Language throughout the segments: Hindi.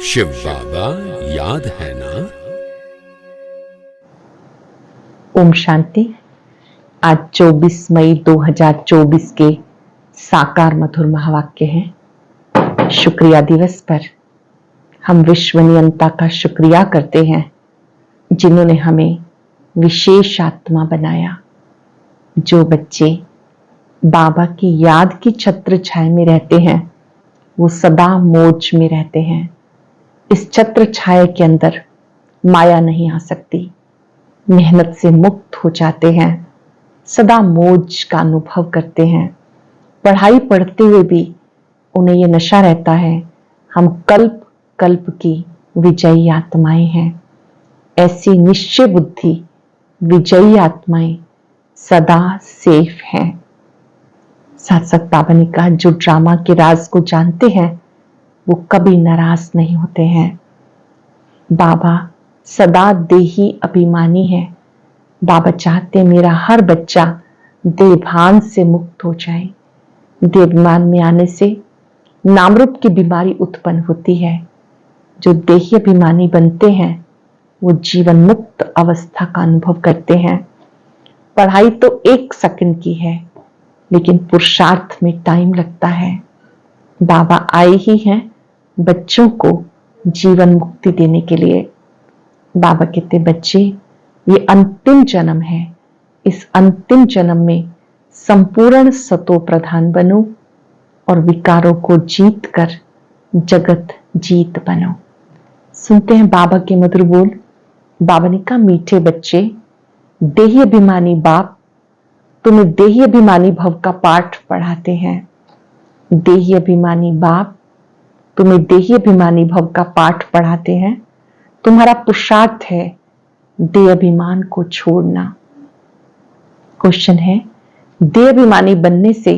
शिव बाबा याद है ना। ओम शांति। आज 24 मई 2024 के साकार मधुर महावाक्य हैं। शुक्रिया दिवस पर हम विश्व नियंता का शुक्रिया करते हैं जिन्होंने हमें विशेष आत्मा बनाया। जो बच्चे बाबा की याद की छत्र छाया में रहते हैं वो सदा मौज में रहते हैं। इस छत्र छाया के अंदर माया नहीं आ सकती। मेहनत से मुक्त हो जाते हैं, सदा मौज का अनुभव करते हैं। पढ़ाई पढ़ते हुए भी उन्हें ये नशा रहता है, हम कल्प कल्प की विजयी आत्माएं हैं। ऐसी निश्चय बुद्धि विजयी आत्माएं सदा सेफ हैं। साथ साथ बाबा ने कहा, जो ड्रामा के राज को जानते हैं वो कभी नाराज नहीं होते हैं। बाबा सदा देही अभिमानी है। बाबा चाहते हैं मेरा हर बच्चा देहभान से मुक्त हो जाए। देहाभिमान में आने से नामरूप की बीमारी उत्पन्न होती है। जो देही अभिमानी बनते हैं वो जीवन मुक्त अवस्था का अनुभव करते हैं। पढ़ाई तो 1 सेकंड की है लेकिन पुरुषार्थ में टाइम लगता है। बाबा आए ही हैं बच्चों को जीवन मुक्ति देने के लिए। बाबा कहते बच्चे ये अंतिम जन्म है, इस अंतिम जन्म में संपूर्ण सतो प्रधान बनो और विकारों को जीत कर जगत जीत बनो। सुनते हैं बाबा के मधुर बोल। बाबा ने कहा, मीठे बच्चे, देही अभिमानी बाप तुम्हें देही अभिमानी भव का पाठ पढ़ाते हैं। देही अभिमानी बाप तुम्हें देही अभिमानी भव का पाठ पढ़ाते हैं। तुम्हारा पुरुषार्थ है देह अभिमान को छोड़ना। क्वेश्चन है, देह अभिमानी बनने से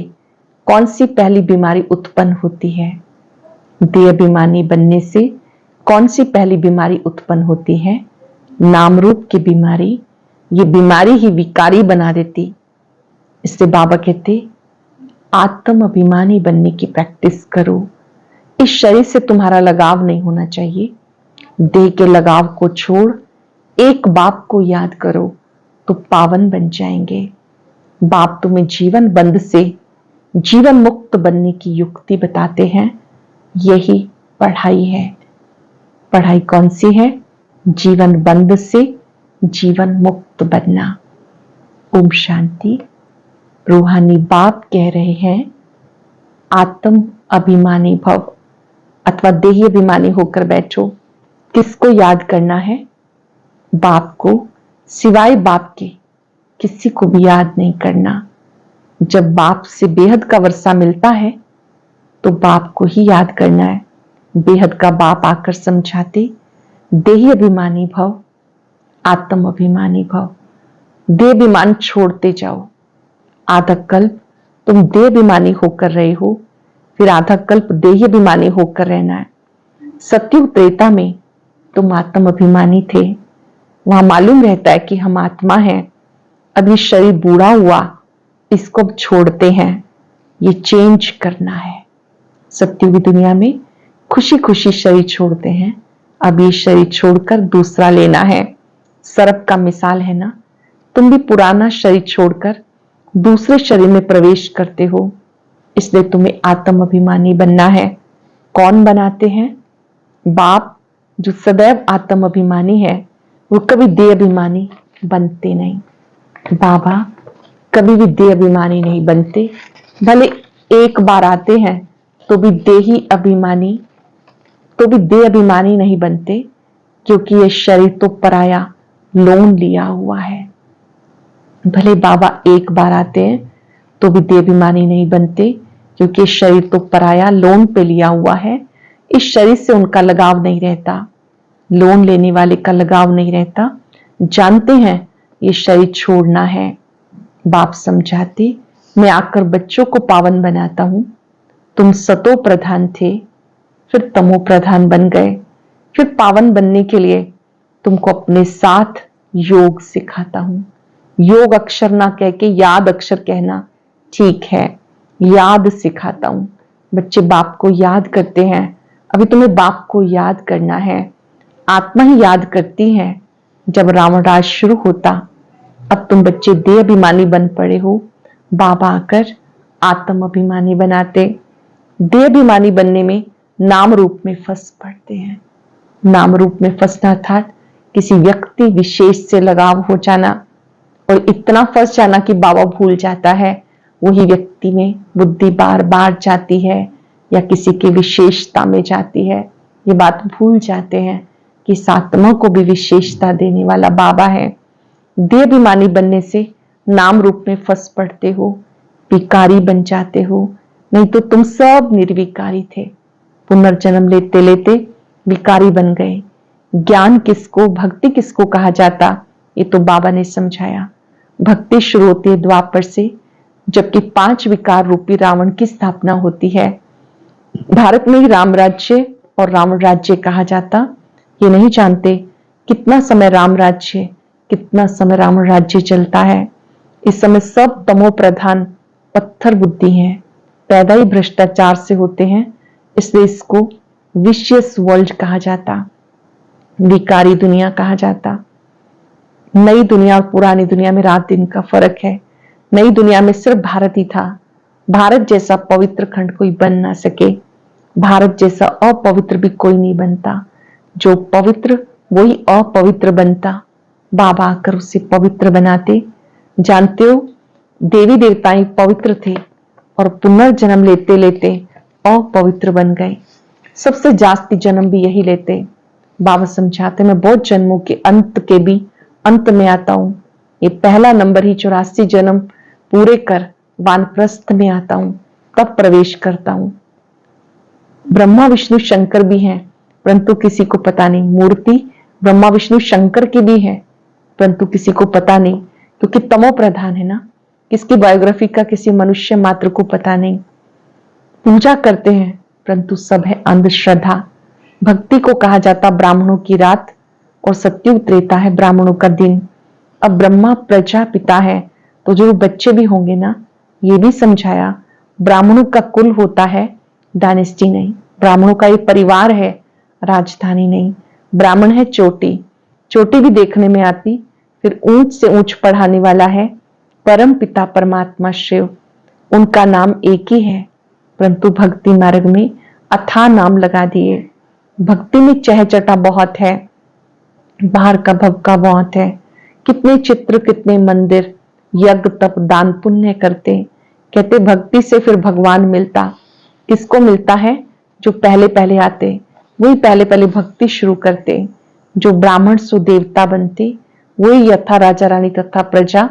कौन सी पहली बीमारी उत्पन्न होती है? देह अभिमानी बनने से कौन सी पहली बीमारी उत्पन्न होती है? नाम रूप की बीमारी। ये बीमारी ही विकारी बना देती। इससे बाबा कहते आत्म अभिमानी बनने की प्रैक्टिस करो। इस शरीर से तुम्हारा लगाव नहीं होना चाहिए। देह के लगाव को छोड़ एक बाप को याद करो तो पावन बन जाएंगे। बाप तुम्हें जीवन बंध से जीवन मुक्त बनने की युक्ति बताते हैं। यही पढ़ाई है। पढ़ाई कौन सी है? जीवन बंध से जीवन मुक्त बनना। ओम शांति। रूहानी बाप कह रहे हैं, आत्म अभिमानी भव अथवा देही अभिमानी होकर बैठो। किसको याद करना है? बाप को। सिवाय बाप के किसी को भी याद नहीं करना। जब बाप से बेहद का वर्षा मिलता है तो बाप को ही याद करना है। बेहद का बाप आकर समझाते, देही अभिमानी भव, आत्म अभिमानी भव। देह अभिमान छोड़ते जाओ। आधा कल्प तुम देह अभिमानी होकर रहे हो, फिर आधा कल्प देही अभिमानी होकर रहना है। सत्युग त्रेता में तुम आत्म अभिमानी थे। वहां मालूम रहता है कि हम आत्मा हैं। अभी शरीर बूढ़ा हुआ, इसको अब छोड़ते हैं। ये चेंज करना है। सत्युगी दुनिया में खुशी खुशी शरीर छोड़ते हैं। अब ये शरीर छोड़कर दूसरा लेना है। सर्प का मिसाल है ना। तुम भी पुराना शरीर छोड़कर दूसरे शरीर में प्रवेश करते हो। इसलिए तुम्हें आत्म अभिमानी बनना है। कौन बनाते हैं? बाप। जो सदैव आत्म अभिमानी है वो कभी देह अभिमानी बनते नहीं। बाबा कभी भी देह अभिमानी नहीं बनते। भले एक बार आते हैं तो भी देही अभिमानी देह अभिमानी नहीं बनते, क्योंकि ये शरीर तो पराया लोन लिया हुआ है। भले बाबा एक बार आते हैं तो भी देह अभिमानी नहीं बनते, क्योंकि शरीर तो पराया लोन पे लिया हुआ है। इस शरीर से उनका लगाव नहीं रहता। लोन लेने वाले का लगाव नहीं रहता। जानते हैं ये शरीर छोड़ना है। बाप समझाते, मैं आकर बच्चों को पावन बनाता हूं। तुम सतो प्रधान थे, फिर तमो प्रधान बन गए। फिर पावन बनने के लिए तुमको अपने साथ योग सिखाता हूं। योग अक्षर ना कह के याद अक्षर कहना ठीक है। याद सिखाता हूं। बच्चे बाप को याद करते हैं, अभी तुम्हें बाप को याद करना है। आत्मा ही याद करती है। जब रावण राज शुरू होता, अब तुम बच्चे देह अभिमानी बन पड़े हो। बाबा आकर आत्म अभिमानी बनाते। देह अभिमानी बनने में नाम रूप में फंस पड़ते हैं। नाम रूप में फंसना अर्थात किसी व्यक्ति विशेष से लगाव हो जाना और इतना फंस जाना कि बाबा भूल जाता है। वही व्यक्ति में बुद्धि बार बार जाती है या किसी की विशेषता में जाती है। ये बात भूल जाते हैं कि इस आत्मा को भी विशेषता देने वाला बाबा है। देहाभिमानी बनने से नाम रूप में फंस पड़ते हो, विकारी बन जाते हो। नहीं तो तुम सब निर्विकारी थे, पुनर्जन्म लेते लेते विकारी बन गए। ज्ञान किसको, भक्ति किसको कहा जाता, ये तो बाबा ने समझाया। भक्ति शुरू होती है द्वापर से, जबकि 5 विकार रूपी रावण की स्थापना होती है। भारत में ही राम राज्य और रावण राज्य कहा जाता। ये नहीं जानते कितना समय राम राज्य, कितना समय रावण राज्य चलता है। इस समय सब तमो प्रधान पत्थर बुद्धि है, पैदा ही भ्रष्टाचार से होते हैं, इसलिए इसको विशियस वर्ल्ड कहा जाता, विकारी दुनिया कहा जाता। नई दुनिया और पुरानी दुनिया में रात दिन का फर्क है। नई दुनिया में सिर्फ भारत ही था। भारत जैसा पवित्र खंड कोई बन ना सके। भारत जैसा अपवित्र भी कोई नहीं बनता। जो पवित्र वही अपवित्र बनता। बाबा आकर उसे पवित्र बनाते। जानते हो, देवी देवताएं पवित्र थे और पुनर्जन्म लेते लेते अपवित्र बन गए। सबसे जास्ती जन्म भी यही लेते। बाबा समझाते, मैं बहुत जन्मों के अंत के भी अंत में आता हूं। ये पहला नंबर ही 84 जन्म पूरे कर वानप्रस्थ में आता हूं, तब प्रवेश करता हूं। ब्रह्मा विष्णु शंकर भी हैं, परंतु किसी को पता नहीं। मूर्ति ब्रह्मा विष्णु शंकर की भी है, परंतु किसी को पता नहीं, क्योंकि तमो प्रधान है ना। किसकी बायोग्राफी का किसी मनुष्य मात्र को पता नहीं। पूजा करते हैं, परंतु सब है अंधश्रद्धा। भक्ति को कहा जाता ब्राह्मणों की रात और सत्युग त्रेता है ब्राह्मणों का दिन। अब ब्रह्मा प्रजापिता है तो जो बच्चे भी होंगे ना, ये भी समझाया ब्राह्मणों का कुल होता है, डायनेस्टी नहीं। ब्राह्मणों का ये परिवार है, राजधानी नहीं। ब्राह्मण है चोटी, चोटी भी देखने में आती, फिर ऊंच से ऊंच पढ़ाने वाला है परम पिता परमात्मा शिव। उनका नाम एक ही है, परंतु भक्ति मार्ग में अथाह नाम लगा दिए। भक्ति में चहचटा बहुत है, बाहर का भवका बहुत है। कितने चित्र, कितने मंदिर, यज्ञ तप दान पुण्य करते। कहते भक्ति से फिर भगवान मिलता। किसको मिलता है? जो पहले पहले आते, वही पहले पहले भक्ति शुरू करते। जो ब्राह्मण सो देवता बनते, वही यथा राजा रानी तथा प्रजा,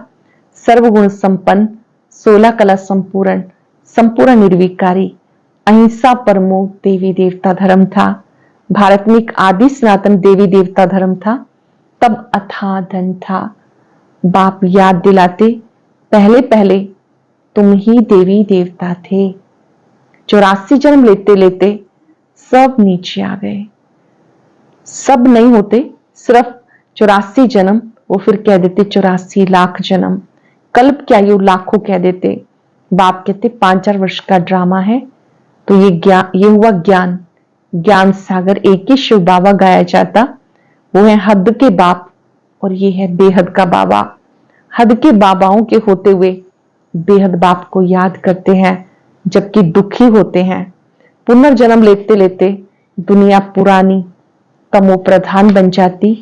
सर्वगुण संपन्न, 16 कला संपूर्ण, संपूर्ण निर्विकारी, अहिंसा परमो देवी देवता धर्म था। भारत में एक आदि सनातन देवी देवता धर्म था, तब अथाह धन था। बाप याद दिलाते, पहले पहले तुम ही देवी देवता थे। 84 जन्म लेते लेते सब नीचे आ गए। सब नहीं होते, सिर्फ 84 जन्म। वो फिर कह देते 84 लाख जन्म। कल्प क्या, ये लाखों कह देते। बाप कहते 5-4 वर्ष का ड्रामा है। तो ये हुआ ज्ञान। ज्ञान सागर एक ही शिव बाबा गाया जाता, वो है हद के बाप और ये है बेहद का बाबा। हद के बाबाओं के होते हुए बेहद बाप को याद करते हैं, जबकि दुखी होते हैं। पुनर्जन्म लेते लेते दुनिया पुरानी तमो प्रधान बन जाती,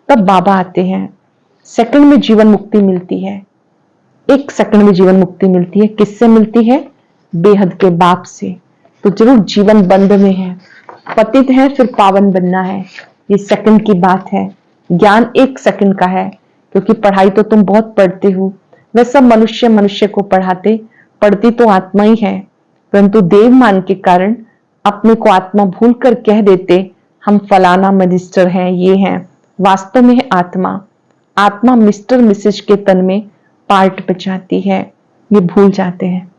तब बाबा आते हैं। सेकंड में जीवन मुक्ति मिलती है। 1 सेकंड में जीवन मुक्ति मिलती है। किससे मिलती है? बेहद के बाप से। तो जरूर जीवन बंद में है, पतित है, फिर पावन बनना है। ये सेकंड की बात है। ज्ञान 1 सेकंड का है, क्योंकि पढ़ाई तो तुम बहुत पढ़ते हो। वह सब मनुष्य मनुष्य को पढ़ती तो आत्मा ही है, परंतु देव मान के कारण अपने को आत्मा भूल कर कह देते हम फलाना मिनिस्टर हैं, ये हैं। वास्तव में है आत्मा। आत्मा मिस्टर मिसेज के तन में पार्ट बचाती है। ये भूल जाते हैं।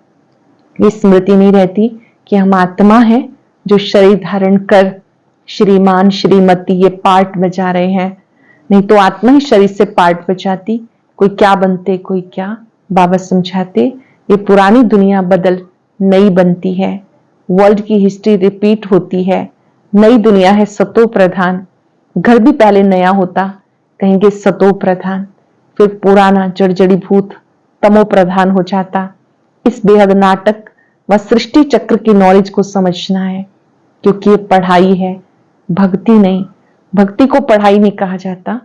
ये स्मृति नहीं रहती कि हम आत्मा है जो शरीर धारण कर श्रीमान श्रीमती ये पार्ट बजा रहे हैं। नहीं तो आत्मा ही शरीर से पार्ट बचाती। कोई क्या बनते, कोई क्या। बाबा समझाते, ये पुरानी दुनिया बदल नई बनती है। वर्ल्ड की हिस्ट्री रिपीट होती है। नई दुनिया है सतो प्रधान। घर भी पहले नया होता, कहेंगे सतो प्रधान, फिर पुराना जड़जड़ी भूत तमो प्रधान हो जाता। इस बेहद नाटक व सृष्टि चक्र की नॉलेज को समझना है, क्योंकि ये पढ़ाई है, भक्ति नहीं। भक्ति को पढ़ाई नहीं कहा जाता,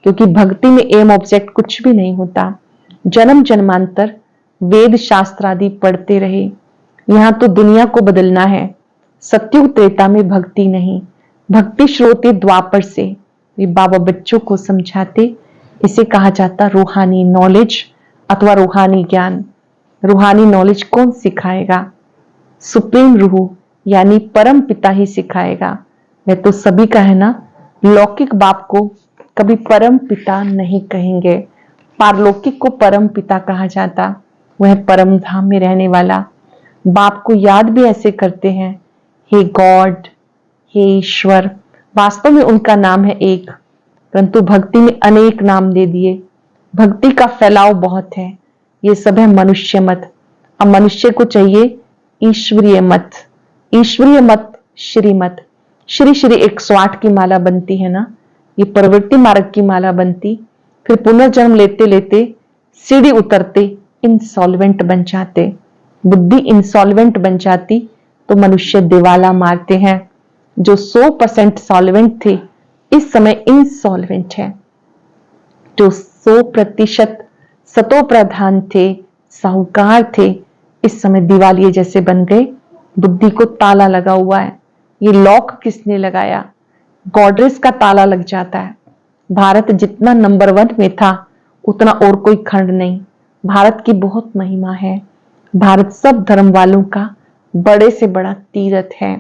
क्योंकि भक्ति में एम ऑब्जेक्ट कुछ भी नहीं होता। जन्म जन्मांतर वेद शास्त्र आदि पढ़ते रहे, यहां तो दुनिया को बदलना है। सत्युग त्रेता में भक्ति नहीं, भक्ति श्रोते द्वापर से। ये बाबा बच्चों को समझाते, इसे कहा जाता रूहानी नॉलेज अथवा रूहानी ज्ञान। रूहानी नॉलेज कौन सिखाएगा? सुप्रीम रूह यानी परम पिता ही सिखाएगा। वह तो सभी का है ना, लौकिक बाप को कभी परम पिता नहीं कहेंगे, पारलौकिक को परम पिता कहा जाता। वह परम धाम में रहने वाला बाप को याद भी ऐसे करते हैं, हे गॉड, हे ईश्वर। वास्तव में उनका नाम है एक, परंतु भक्ति में अनेक नाम दे दिए। भक्ति का फैलाव बहुत है। ये सब है मनुष्य मत। अब मनुष्य को चाहिए ईश्वरीय मत। ईश्वरीय मत श्रीमत। श्री श्री 108 की माला बनती है ना, ये प्रवृत्ति मार्ग की माला बनती, फिर पुनर्जन्म लेते लेते सीढ़ी उतरते इंसॉल्वेंट बन जाते। बुद्धि इंसॉल्वेंट बन जाती तो मनुष्य दिवाला मारते हैं। जो 100% सॉल्वेंट थे इस समय इंसॉल्वेंट है। जो 100% सतो प्रधान थे, साहूकार थे, इस समय दिवालिये जैसे बन गए। बुद्धि को ताला लगा हुआ है। ये लॉक किसने लगाया? गॉडरेज का ताला लग जाता है। भारत जितना नंबर 1 में था उतना और कोई खंड नहीं। भारत की बहुत महिमा है। भारत सब धर्म वालों का बड़े से बड़ा तीर्थ है,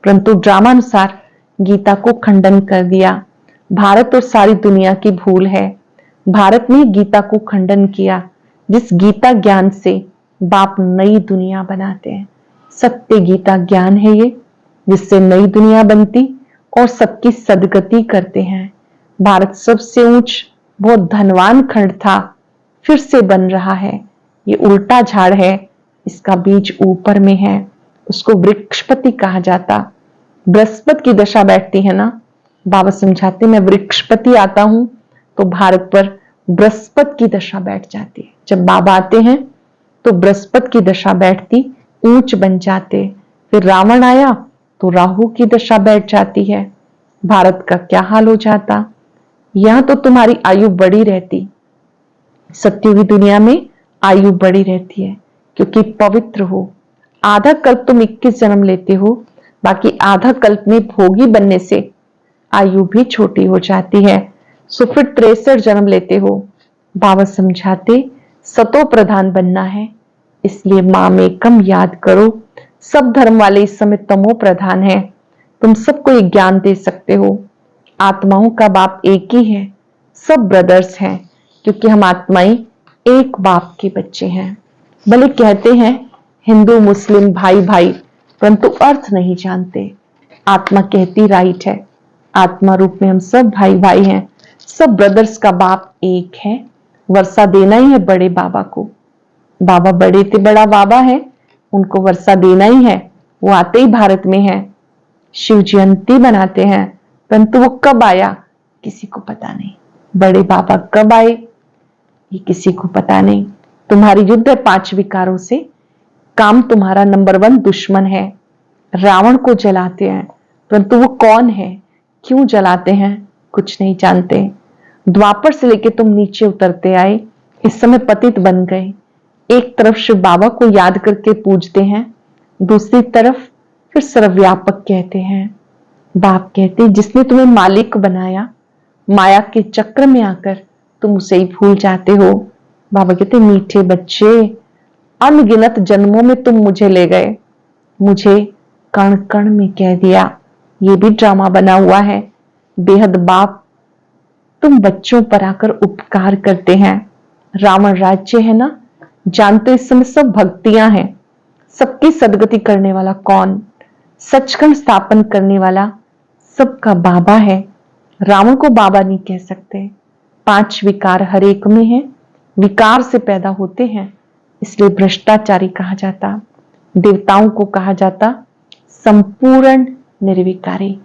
परंतु ड्रामानुसार गीता को खंडन कर दिया। भारत और सारी दुनिया की भूल है। भारत ने गीता को खंडन किया, जिस गीता ज्ञान से बाप नई दुनिया बनाते हैं। सत्य गीता ज्ञान है ये, जिससे नई दुनिया बनती और सबकी सदगति करते हैं। भारत सबसे ऊंच बहुत धनवान खंड था, फिर से बन रहा है। ये उल्टा झाड़ है, इसका बीज ऊपर में है, उसको वृक्षपति कहा जाता। बृहस्पति की दशा बैठती है ना, बाबा समझाते मैं वृक्षपति आता हूं तो भारत पर बृहस्पति की दशा बैठ जाती है। जब बाबा आते हैं तो बृहस्पति की दशा बैठती, ऊंच बन जाते। फिर रावण आया तो राहु की दशा बैठ जाती है। भारत का क्या हाल हो जाता? यहां तो तुम्हारी आयु बड़ी रहती। सत्युगी दुनिया में आयु बड़ी रहती है, क्योंकि पवित्र हो। आधा कल्प तुम 21 जन्म लेते हो, बाकी आधा कल्प में भोगी बनने से आयु भी छोटी हो जाती है। सो फिर 63 जन्म लेते हो। बाबा समझाते सतो प्रधान बनना है, इसलिए माम एकम याद करो। सब धर्म वाले इस समय तमो प्रधान है। तुम सबको ये ज्ञान दे सकते हो। आत्माओं का बाप एक ही है, सब ब्रदर्स हैं, क्योंकि हम आत्माएं एक बाप के बच्चे हैं। भले कहते हैं हिंदू मुस्लिम भाई भाई, परंतु अर्थ नहीं जानते। आत्मा कहती राइट है, आत्मा रूप में हम सब भाई भाई हैं। सब ब्रदर्स का बाप एक है। वर्षा देना ही है बड़े बाबा को। बाबा बड़े थे, बड़ा बाबा है, उनको वर्षा देना ही है। वो आते ही भारत में है। शिव जयंती बनाते हैं, परंतु वो कब आया किसी को पता नहीं। बड़े बाबा कब आए ये किसी को पता नहीं। तुम्हारी युद्ध है 5 विकारों से। काम तुम्हारा नंबर 1 दुश्मन है। रावण को जलाते हैं, परंतु वो कौन है, क्यों जलाते हैं, कुछ नहीं जानते। द्वापर से लेके तुम नीचे उतरते आए, इस समय पतित बन गए। एक तरफ शिव बाबा को याद करके पूजते हैं, दूसरी तरफ फिर सर्वव्यापक कहते हैं। बाप कहते जिसने तुम्हें मालिक बनाया, माया के चक्र में आकर तुम उसे ही भूल जाते हो। बाबा कहते मीठे बच्चे, अनगिनत जन्मों में तुम मुझे ले गए, मुझे कण कण में कह दिया। ये भी ड्रामा बना हुआ है। बेहद बाप तुम बच्चों पर आकर उपकार करते हैं। रावण राज्य है ना, जानते इस समय सब भक्तियां हैं। सबकी सदगति करने वाला कौन? सचखंड स्थापन करने वाला सबका बाबा है। रावण को बाबा नहीं कह सकते। 5 विकार हर एक में है, विकार से पैदा होते हैं, इसलिए भ्रष्टाचारी कहा जाता। देवताओं को कहा जाता संपूर्ण निर्विकारी।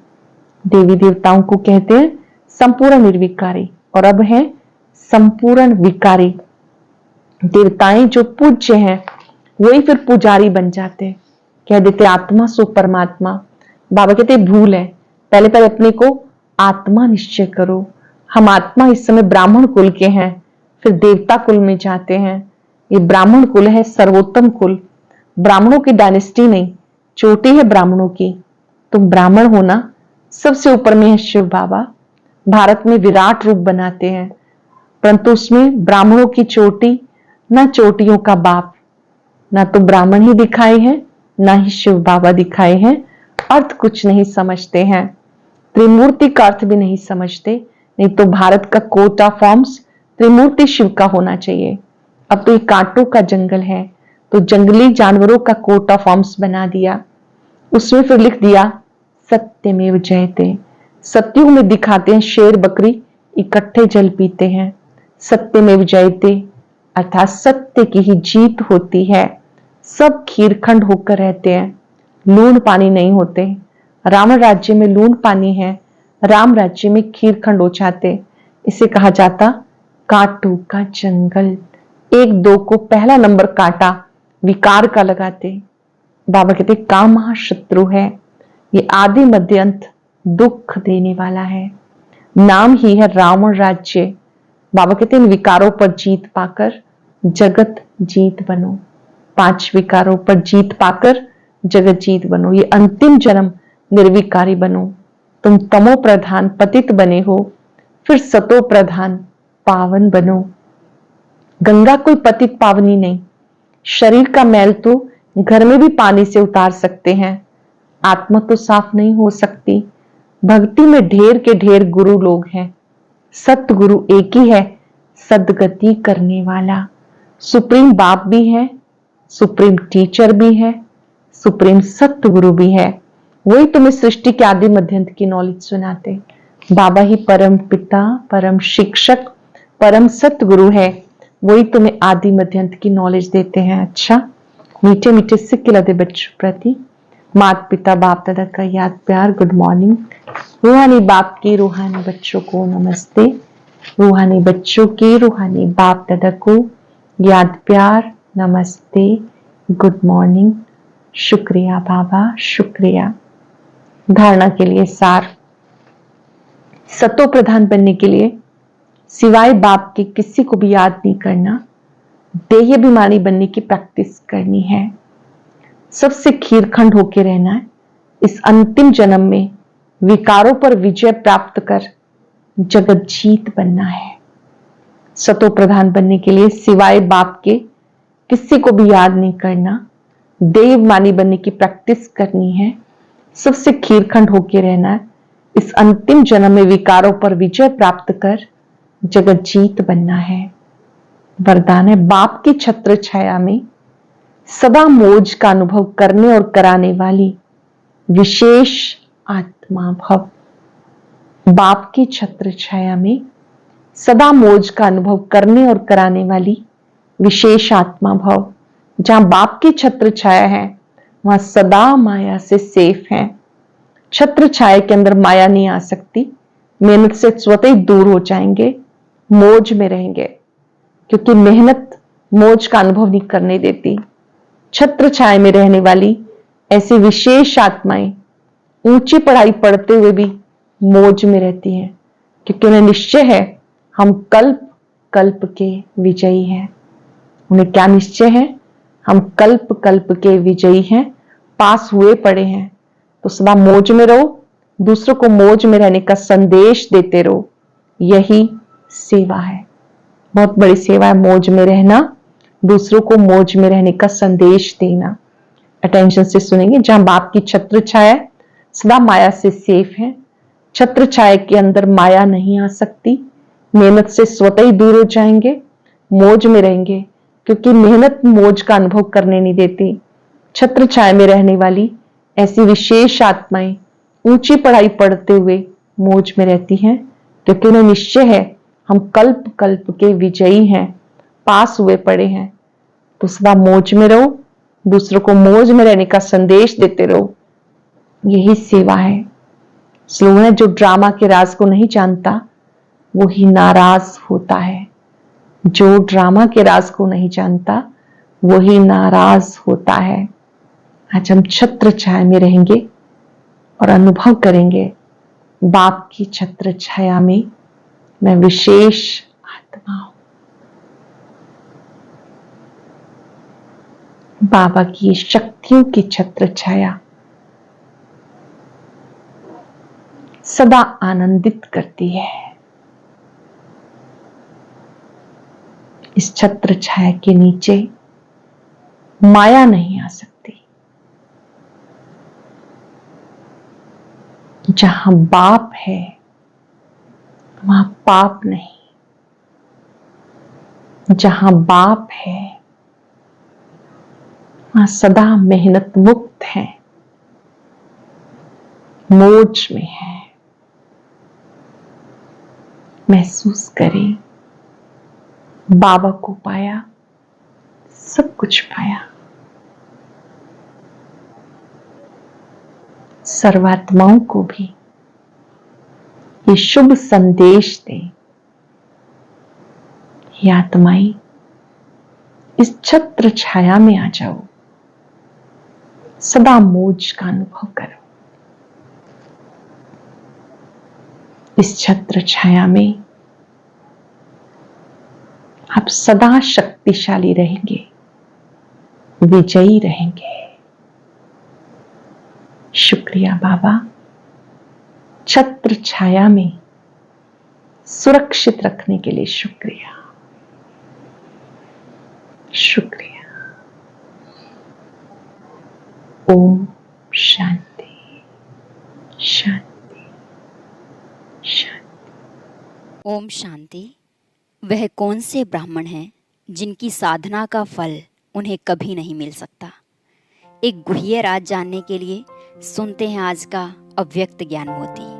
देवी देवताओं को कहते हैं संपूर्ण निर्विकारी, और अब है संपूर्ण विकारी। देवताएं जो पूज्य हैं वही फिर पुजारी बन जाते हैं, कह देते आत्मा सो परमात्मा। बाबा कहते भूल है, पहले पहले अपने को आत्मा निश्चय करो। हम आत्मा इस समय ब्राह्मण कुल के हैं, फिर देवता कुल में जाते हैं। ये ब्राह्मण कुल है, सर्वोत्तम कुल। ब्राह्मणों की डायनेस्टी नहीं, चोटी है ब्राह्मणों की। तुम ब्राह्मण होना, सबसे ऊपर में है शिव बाबा। भारत में विराट रूप बनाते हैं, परंतु उसमें ब्राह्मणों की चोटी, ना चोटियों का बाप, ना तो ब्राह्मण ही दिखाए हैं, ना ही शिव बाबा दिखाए हैं। अर्थ कुछ नहीं समझते हैं, त्रिमूर्ति का अर्थ भी नहीं समझते। नहीं तो भारत का कोट ऑफ फॉर्म्स त्रिमूर्ति शिव का होना चाहिए। अब तो ये कांटों का जंगल है, तो जंगली जानवरों का कोट ऑफ फॉर्म्स बना दिया। उसमें फिर लिख दिया सत्यमेव जयते। सत्युग में दिखाते हैं शेर बकरी इकट्ठे जल पीते हैं। सत्यमेव जयते अर्थात सत्य की ही जीत होती है। सब खीरखंड होकर रहते हैं, लूण पानी नहीं होते। रावण राज्य में लूण पानी है, राम राज्य में खीरखंड हो जाते। इसे कहा जाता कांटों का जंगल। एक दो को पहला नंबर कांटा विकार का लगाते। बाबा कहते काम महाशत्रु है, ये आदि मध्य अंत दुख देने वाला है। नाम ही है रावण राज्य। बाबा कहते इन विकारों पर जीत पाकर जगत जीत बनो। 5 विकारों पर जीत पाकर जगत जीत बनो। ये अंतिम जन्म निर्विकारी बनो। तुम तमो प्रधान पतित बने हो, फिर सतो प्रधान पावन बनो। गंगा कोई पतित पावनी नहीं। शरीर का मैल तो घर में भी पानी से उतार सकते हैं, आत्मा तो साफ नहीं हो सकती। भक्ति में ढेर के ढेर गुरु लोग हैं, सतगुरु एक ही है, सदगति करने वाला। सुप्रीम बाप भी है, सुप्रीम टीचर भी है, सुप्रीम सतगुरु भी है। वही तुम्हें सृष्टि के आदि मध्यंत की नॉलेज सुनाते। बाबा ही परम पिता, परम शिक्षक, परम सतगुरु है। वही तुम्हें आदि मध्यंत की नॉलेज देते हैं। अच्छा, मीठे मीठे सिक्के लदे बच्चों प्रति माता पिता बाप दादा का याद प्यार गुड मॉर्निंग। रूहानी बाप की रूहानी बच्चों को नमस्ते। रूहानी बच्चों के रूहानी बाप दादा को याद प्यार नमस्ते गुड मॉर्निंग। शुक्रिया बाबा, शुक्रिया। धारणा के लिए सार। सतो प्रधान बनने के लिए सिवाय बाप के किसी को भी याद नहीं करना, देह अभिमानी बनने की प्रैक्टिस करनी है। सबसे खीरखंड होके रहना है। इस अंतिम जन्म में विकारों पर विजय प्राप्त कर जगत जीत बनना है। सतो प्रधान बनने के लिए सिवाय बाप के किसी को भी याद नहीं करना, देवमानी बनने की प्रैक्टिस करनी है। सबसे खीरखंड होके रहना है। इस अंतिम जन्म में विकारों पर विजय प्राप्त कर जगत जीत बनना है। वरदान है बाप की छत्र छाया में सदा मौज का अनुभव करने और कराने वाली विशेष आत्मा भव। बाप की छत्र छाया में सदा मौज का अनुभव करने और कराने वाली विशेष आत्मा भव। जहां बाप की छत्र छाया है वहां सदा माया से सेफ है। छत्र छाया के अंदर माया नहीं आ सकती। मेहनत से स्वतः ही दूर हो जाएंगे, मौज में रहेंगे, क्योंकि मेहनत मौज का अनुभव नहीं करने देती। छत्र छाया में रहने वाली ऐसी विशेष आत्माएं ऊंची पढ़ाई पढ़ते हुए भी मौज में रहती हैं, क्योंकि उन्हें निश्चय है हम कल्प कल्प के विजयी हैं। उन्हें क्या निश्चय है? हम कल्प कल्प के विजयी हैं, पास हुए पड़े हैं। तो सदा मौज में रहो, दूसरों को मौज में रहने का संदेश देते रहो। यही सेवा है, बहुत बड़ी सेवा है। मौज में रहना, दूसरों को मौज में रहने का संदेश देना। अटेंशन से सुनेंगे। जहां बाप की छत्र छाया सदा माया से सेफ है। छत्र छाया के अंदर माया नहीं आ सकती। मेहनत से स्वतः ही दूर हो जाएंगे, मौज में रहेंगे, क्योंकि मेहनत मौज का अनुभव करने नहीं देती। छत्र छाया में रहने वाली ऐसी विशेष आत्माएं ऊंची पढ़ाई पढ़ते हुए मौज में रहती हैं, क्योंकि उन्हें निश्चय है हम कल्प कल्प के विजयी हैं, पास हुए पड़े हैं। तो सदा मौज में रहो, दूसरों को मौज में रहने का संदेश देते रहो। यही सेवा है। स्लोगन है, जो ड्रामा के राज को नहीं जानता वो ही नाराज होता है। जो ड्रामा के राज को नहीं जानता वो ही नाराज होता है। आज हम छत्र छाया में रहेंगे और अनुभव करेंगे, बाप की छत्र छाया में मैं विशेष आत्मा हूं। बाबा की शक्तियों की छत्र छाया सदा आनंदित करती है। इस छत्र छाया के नीचे माया नहीं आ सकती। जहां बाप है वहां पाप नहीं। जहां बाप है वहां सदा मेहनत मुक्त है, मौज में है। महसूस करें, बाबा को पाया, सब कुछ पाया। सर्वात्माओं को भी ये शुभ संदेश दें, ये आत्माएं इस छत्र छाया में आ जाओ, सदा मौज का अनुभव करो। इस छत्र छाया में आप सदा शक्तिशाली रहेंगे, विजयी रहेंगे। शुक्रिया बाबा, छत्र छाया में सुरक्षित रखने के लिए शुक्रिया, शुक्रिया। ओम शांति शांति शांति। ओम शांति। वह कौन से ब्राह्मण हैं जिनकी साधना का फल उन्हें कभी नहीं मिल सकता? एक गुह्य राज जानने के लिए सुनते हैं आज का अव्यक्त ज्ञान मोती।